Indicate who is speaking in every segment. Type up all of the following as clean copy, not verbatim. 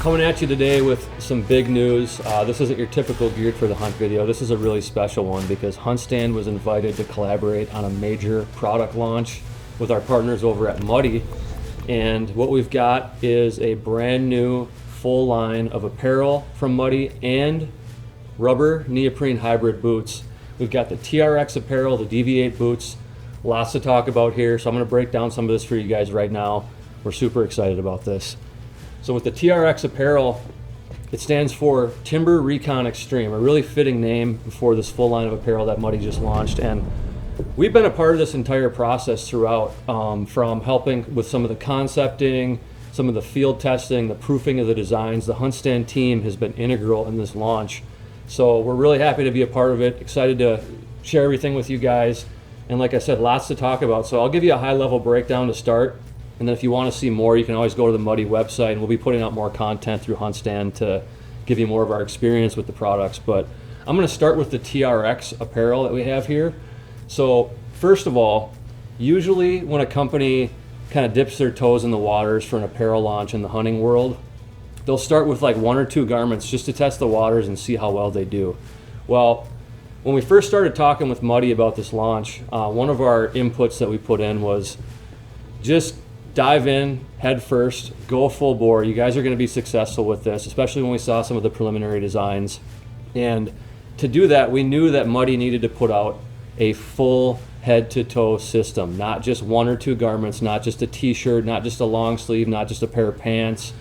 Speaker 1: Coming at you today with some big news. This isn't your typical Geared for the Hunt video. This is a really special one because HuntStand was invited to collaborate on a major product launch with our partners over at Muddy. And what we've got is a brand new full line of apparel from Muddy and rubber neoprene hybrid boots. We've got the TRX apparel, the DV8 boots, lots to talk about here. So I'm gonna break down some of this for you guys right now. We're super excited about this. So with the TRX apparel, it stands for Timber Recon Extreme, a really fitting name for this full line of apparel that Muddy just launched. And we've been a part of this entire process throughout, from helping with some of the concepting, some of the field testing, the proofing of the designs. The HuntStand team has been integral in this launch. So we're really happy to be a part of it, excited to share everything with you guys. And like I said, lots to talk about. So I'll give you a high level breakdown to start. And then if you want to see more, you can always go to the Muddy website, and we'll be putting out more content through HuntStand to give you more of our experience with the products. But I'm going to start with the TRX apparel that we have here. So first of all, usually when a company kind of dips their toes in the waters for an apparel launch in the hunting world, they'll start with like 1 or 2 garments just to test the waters and see how well they do. Well, when we first started talking with Muddy about this launch, one of our inputs that we put in was just dive in head first, go full bore. You guys are going to be successful with this, especially when we saw some of the preliminary designs. And to do that, we knew that Muddy needed to put out a full head to toe system, not just 1 or 2 garments, not just a t-shirt, not just a long sleeve, not just a pair of pants.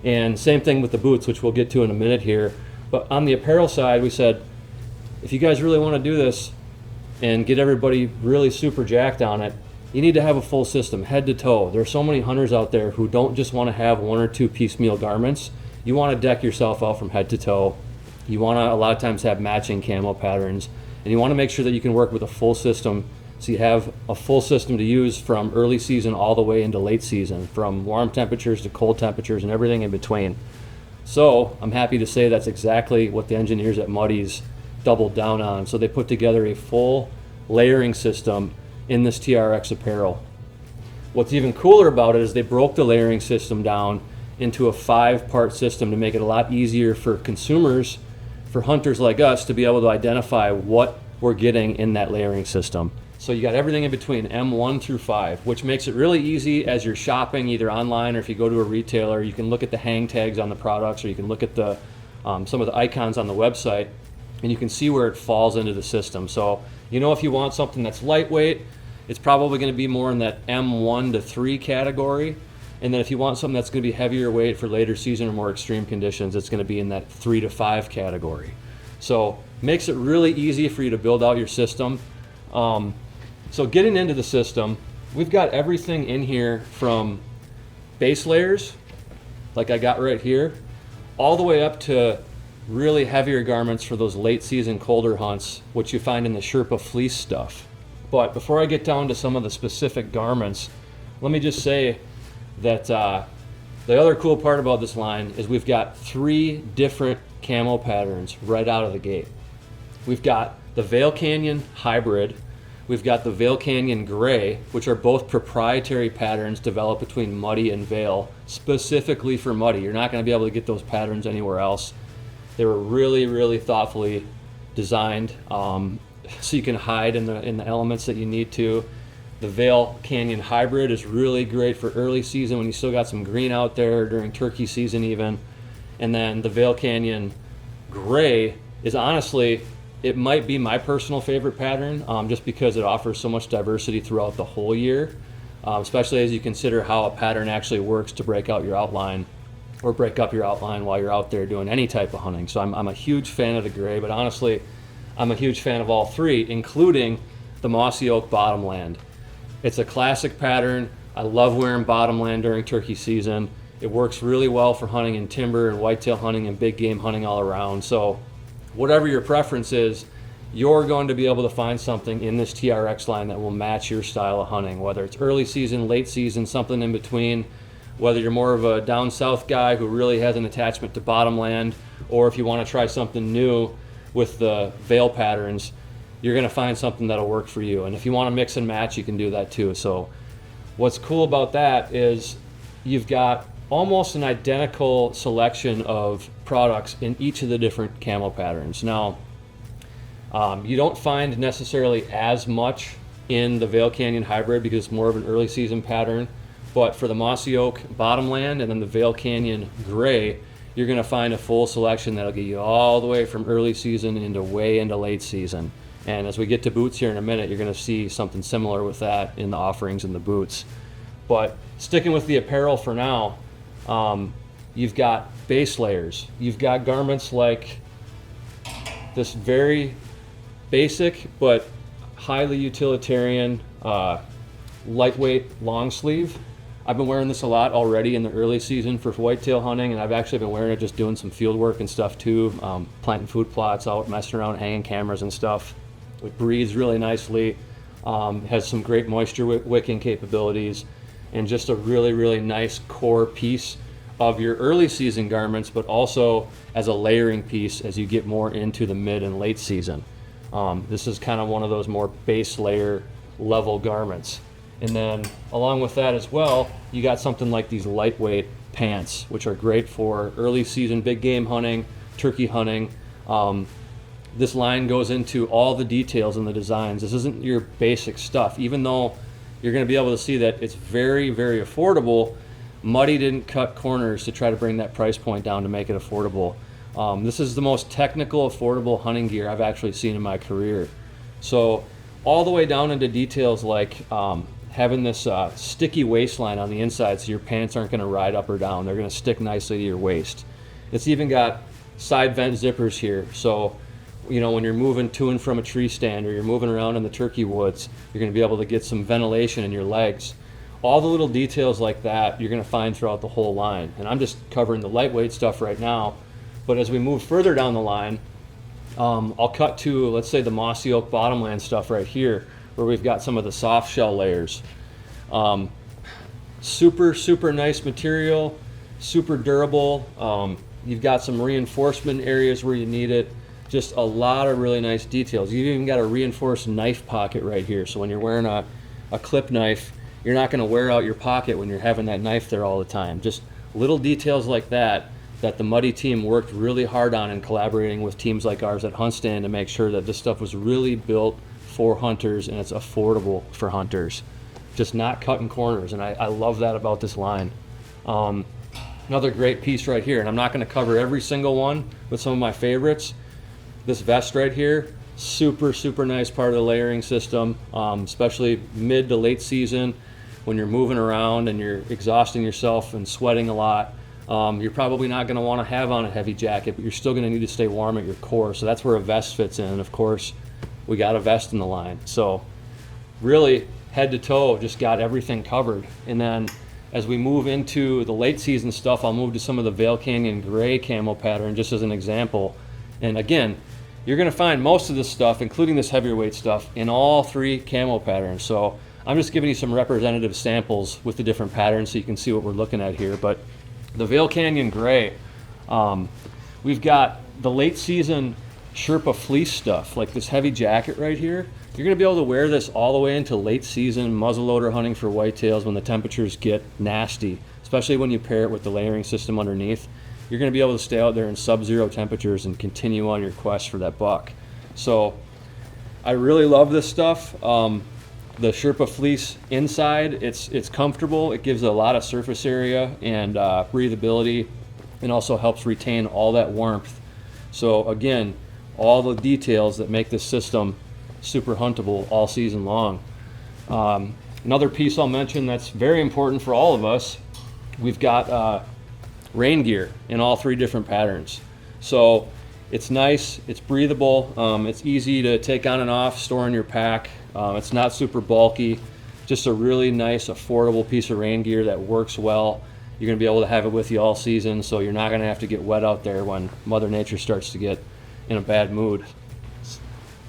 Speaker 1: And same thing with the boots, which we'll get to in a minute here. But on the apparel side, we said, if you guys really want to do this and get everybody really super jacked on it, you need to have a full system, head to toe. There are so many hunters out there who don't just want to have 1 or 2 piecemeal garments. You want to deck yourself out from head to toe. You want to a lot of times have matching camo patterns, and you want to make sure that you can work with a full system, so you have a full system to use from early season all the way into late season, from warm temperatures to cold temperatures and everything in between. So I'm happy to say that's exactly what the engineers at Muddy's doubled down on. So they put together a full layering system in this TRX apparel. What's even cooler about it is they broke the layering system down into a 5-part system to make it a lot easier for consumers, for hunters like us, to be able to identify what we're getting in that layering system. So you got everything in between M1 through 5, which makes it really easy as you're shopping either online or if you go to a retailer. You can look at the hang tags on the products, or you can look at the some of the icons on the website, and you can see where it falls into the system. So you know, if you want something that's lightweight, it's probably going to be more in that M1 to 3 category. And then if you want something that's going to be heavier weight for later season or more extreme conditions, it's going to be in that 3 to 5 category. So makes it really easy for you to build out your system. So getting into the system, we've got everything in here from base layers, like I got right here, all the way up to really heavier garments for those late season colder hunts, which you find in the Sherpa fleece stuff. But before I get down to some of the specific garments, let me just say that the other cool part about this line is we've got 3 different camo patterns right out of the gate. We've got the Vail Canyon Hybrid, we've got the Vail Canyon Gray, which are both proprietary patterns developed between Muddy and Vail, specifically for Muddy. You're not going to be able to get those patterns anywhere else. They were really, really thoughtfully designed, so you can hide in the elements that you need to. The Vail Canyon Hybrid is really great for early season when you still got some green out there, during turkey season even. And then the Vail Canyon Gray is honestly, it might be my personal favorite pattern, just because it offers so much diversity throughout the whole year, especially as you consider how a pattern actually works to break out your outline, or break up your outline while you're out there doing any type of hunting. So I'm a huge fan of the gray, but honestly, I'm a huge fan of all 3, including the Mossy Oak Bottomland. It's a classic pattern. I love wearing Bottomland during turkey season. It works really well for hunting in timber and whitetail hunting and big game hunting all around. So whatever your preference is, you're going to be able to find something in this TRX line that will match your style of hunting, whether it's early season, late season, something in between, whether you're more of a down south guy who really has an attachment to Bottomland, or if you want to try something new with the Vail patterns, you're going to find something that'll work for you. And if you want to mix and match, you can do that too. So what's cool about that is you've got almost an identical selection of products in each of the different camo patterns. Now, you don't find necessarily as much in the Vail Canyon Hybrid because it's more of an early season pattern, but for the Mossy Oak Bottomland and then the Vail Canyon Gray, you're going to find a full selection that'll get you all the way from early season into way into late season. And as we get to boots here in a minute, you're going to see something similar with that in the offerings in the boots. But sticking with the apparel for now, you've got base layers. You've got garments like this very basic but highly utilitarian lightweight long sleeve. I've been wearing this a lot already in the early season for whitetail hunting, and I've actually been wearing it just doing some field work and stuff too, planting food plots, out messing around, hanging cameras and stuff. It breathes really nicely, has some great moisture wicking capabilities, and just a really, really nice core piece of your early season garments, but also as a layering piece as you get more into the mid and late season. This is kind of one of those more base layer level garments. And then along with that as well, you got something like these lightweight pants, which are great for early season big game hunting, turkey hunting. This line goes into all the details in the designs. This isn't your basic stuff, even though you're going to be able to see that it's very, very affordable. Muddy didn't cut corners to try to bring that price point down to make it affordable. This is the most technical, affordable hunting gear I've actually seen in my career. So all the way down into details like having this sticky waistline on the inside so your pants aren't going to ride up or down. They're going to stick nicely to your waist. It's even got side vent zippers here. So, you know, when you're moving to and from a tree stand or you're moving around in the turkey woods, you're going to be able to get some ventilation in your legs. All the little details like that you're going to find throughout the whole line. And I'm just covering the lightweight stuff right now. But as we move further down the line, I'll cut to, let's say, the Mossy Oak Bottomland stuff right here, where we've got some of the soft shell layers. Super, super nice material, super durable. You've got some reinforcement areas where you need it. Just a lot of really nice details. You've even got a reinforced knife pocket right here. So when you're wearing a clip knife, you're not gonna wear out your pocket when you're having that knife there all the time. Just little details like that the Muddy team worked really hard on in collaborating with teams like ours at HuntStand to make sure that this stuff was really built for hunters and it's affordable for hunters. Just not cutting corners, and I love that about this line. Another great piece right here, and I'm not gonna cover every single one with some of my favorites. This vest right here, super, super nice part of the layering system, especially mid to late season when you're moving around and you're exhausting yourself and sweating a lot. You're probably not going to want to have on a heavy jacket, but you're still going to need to stay warm at your core. So that's where a vest fits in. And of course, we got a vest in the line. So really, head to toe, just got everything covered. And then as we move into the late season stuff, I'll move to some of the Vail Canyon Gray camo pattern just as an example. And again, you're going to find most of this stuff, including this heavyweight stuff, in all three camo patterns. So I'm just giving you some representative samples with the different patterns so you can see what we're looking at here. But the Vail Canyon Gray, we've got the late season Sherpa fleece stuff, like this heavy jacket right here. You're going to be able to wear this all the way into late season muzzleloader hunting for whitetails when the temperatures get nasty, especially when you pair it with the layering system underneath. You're going to be able to stay out there in sub-zero temperatures and continue on your quest for that buck. So I really love this stuff. The Sherpa fleece inside, it's comfortable. It gives a lot of surface area and breathability, and also helps retain all that warmth. So again, all the details that make this system super huntable all season long. Another piece I'll mention that's very important for all of us, we've got rain gear in all three different patterns. So it's nice, it's breathable, it's easy to take on and off, store in your pack. It's not super bulky, just a really nice, affordable piece of rain gear that works well. You're going to be able to have it with you all season, so you're not going to have to get wet out there when Mother Nature starts to get in a bad mood.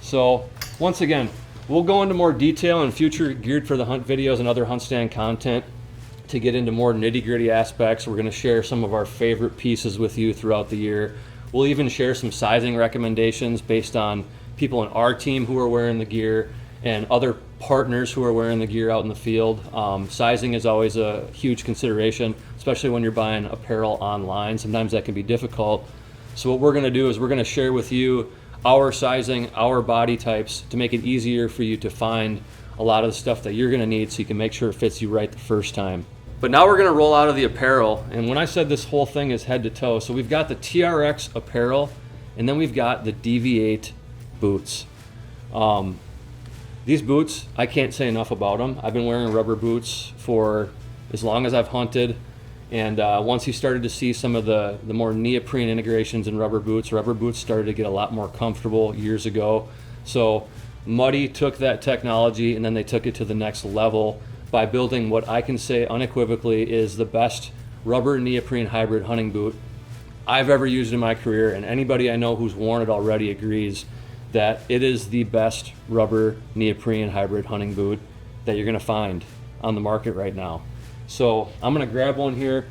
Speaker 1: So once again, we'll go into more detail in future Geared for the Hunt videos and other HuntStand content to get into more nitty-gritty aspects. We're going to share some of our favorite pieces with you throughout the year. We'll even share some sizing recommendations based on people in our team who are wearing the gear and other partners who are wearing the gear out in the field. Sizing is always a huge consideration, especially when you're buying apparel online. Sometimes that can be difficult. So what we're going to do is we're going to share with you our sizing, our body types, to make it easier for you to find a lot of the stuff that you're going to need so you can make sure it fits you right the first time. But now we're going to roll out of the apparel. And when I said this whole thing is head to toe, so we've got the TRX apparel, and then we've got the DV8 boots. These boots, I can't say enough about them. I've been wearing rubber boots for as long as I've hunted. And once you started to see some of the more neoprene integrations in rubber boots started to get a lot more comfortable years ago. So Muddy took that technology and then they took it to the next level by building what I can say unequivocally is the best rubber neoprene hybrid hunting boot I've ever used in my career. And anybody I know who's worn it already agrees that it is the best rubber neoprene hybrid hunting boot that you're gonna find on the market right now. So I'm gonna grab one here.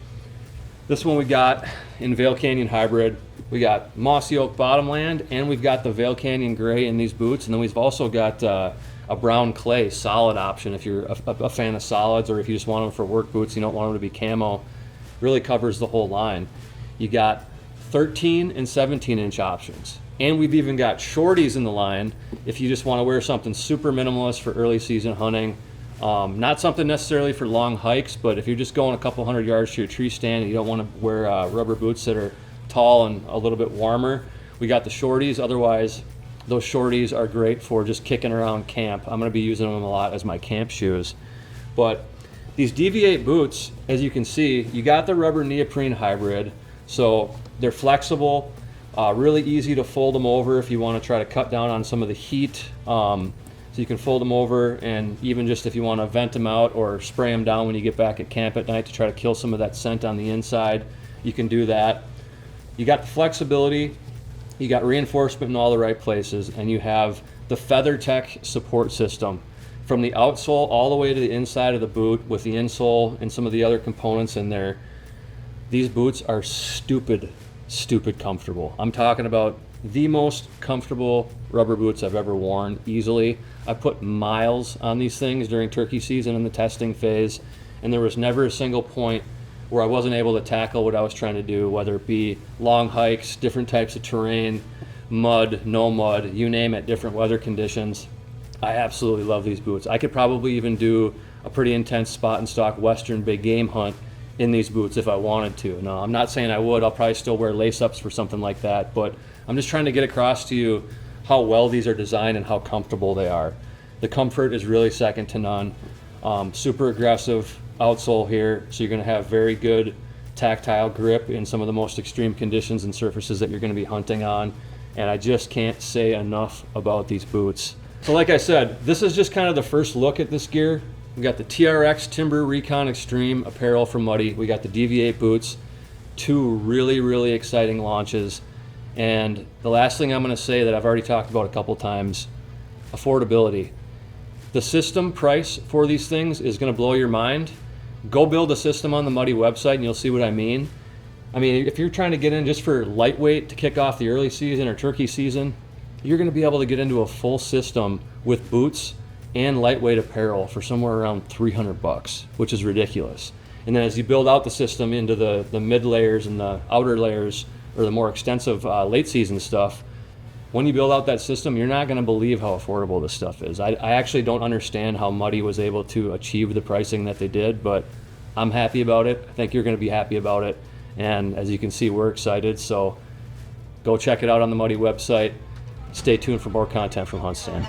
Speaker 1: This one we got in Vail Canyon Hybrid. We got Mossy Oak Bottomland, and we've got the Vail Canyon Gray in these boots. And then we've also got a brown clay solid option if you're a fan of solids, or if you just want them for work boots, you don't want them to be camo. Really covers the whole line. You got 13 and 17 inch options. And we've even got shorties in the line if you just want to wear something super minimalist for early season hunting. Not something necessarily for long hikes, but if you're just going a couple hundred yards to your tree stand and you don't want to wear rubber boots that are tall and a little bit warmer, we got the shorties. Otherwise, those shorties are great for just kicking around camp. I'm going to be using them a lot as my camp shoes. But these DV8 boots, as you can see, you got the rubber neoprene hybrid, so they're flexible. Really easy to fold them over if you want to try to cut down on some of the heat. So you can fold them over, and even just if you want to vent them out or spray them down when you get back at camp at night to try to kill some of that scent on the inside, you can do that. You got the flexibility, you got reinforcement in all the right places, and you have the FeatherTech support system. From the outsole all the way to the inside of the boot with the insole and some of the other components in there, these boots are stupid comfortable. I'm talking about the most comfortable rubber boots I've ever worn, easily. I put miles on these things during turkey season in the testing phase, and there was never a single point where I wasn't able to tackle what I was trying to do, whether it be long hikes, different types of terrain, mud, no mud, you name it, different weather conditions. I absolutely love these boots. I could probably even do a pretty intense spot and stock western big game hunt in these boots if I wanted to. No, I'm not saying I would. I'll probably still wear lace-ups for something like that, but I'm just trying to get across to you how well these are designed and how comfortable they are. The comfort is really second to none. Super aggressive outsole here, so you're going to have very good tactile grip in some of the most extreme conditions and surfaces that you're going to be hunting on, and I just can't say enough about these boots. So like I said, this is just kind of the first look at this gear. We got the TRX Timber Recon Extreme apparel from Muddy. We got the DV8 boots, two really exciting launches. And the last thing I'm going to say that I've already talked about a couple times, affordability. The system price for these things is going to blow your mind. Go build a system on the Muddy website and you'll see what I mean. I mean, if you're trying to get in just for lightweight to kick off the early season or turkey season, you're going to be able to get into a full system with boots and lightweight apparel for somewhere around $300, which is ridiculous. And then as you build out the system into the mid layers and the outer layers, or the more extensive late season stuff, when you build out that system, you're not going to believe how affordable this stuff is. I actually don't understand how Muddy was able to achieve the pricing that they did, but I'm happy about it. I think you're going to be happy about it. And as you can see, we're excited. So go check it out on the Muddy website. Stay tuned for more content from HuntStand.